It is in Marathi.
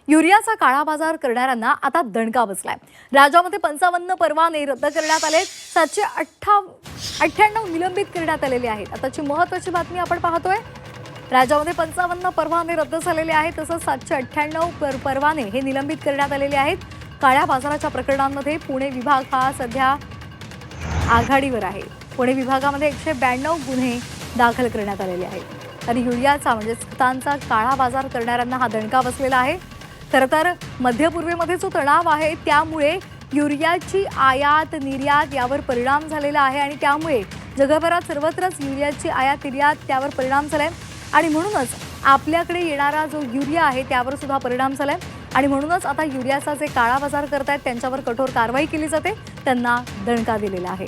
युरियाचा काळा बाजार करणाऱ्यांना आता दणका बसलाय। राज्यामध्ये 55 परवाने रद्द करण्यात आले, 798 निलंबित करण्यात आलेले आहेत। आताची महत्त्वाची बातमी आपण पाहतोय। राज्यामध्ये 55 परवाने रद्द झालेले आहेत, तसंच 798 परवाने हे निलंबित करण्यात आलेले आहेत। काळ्या बाजाराच्या प्रकरणांमध्ये पुणे विभाग हा सध्या आघाडीवर आहे। पुणे विभागामध्ये 192 गुन्हे दाखल करण्यात आलेले आहेत आणि युरियाचा म्हणजे खतांचा काळा बाजार करणाऱ्यांना हा दणका बसलेला आहे। खरं तर मध्य पूर्वेमध्ये जो तणाव आहे त्यामुळे युरियाची आयात निर्यात यावर परिणाम झालेला आहे आणि त्यामुळे जगभरात सर्वत्रच युरियाची आयात निर्यात त्यावर परिणाम झालाय आणि म्हणूनच आपल्याकडे येणारा जो युरिया आहे त्यावर सुद्धा परिणाम झालाय आणि म्हणूनच आता युरियाचा जे काळा बाजार करतायत त्यांच्यावर कठोर कारवाई केली जाते, त्यांना दणका दिलेला आहे।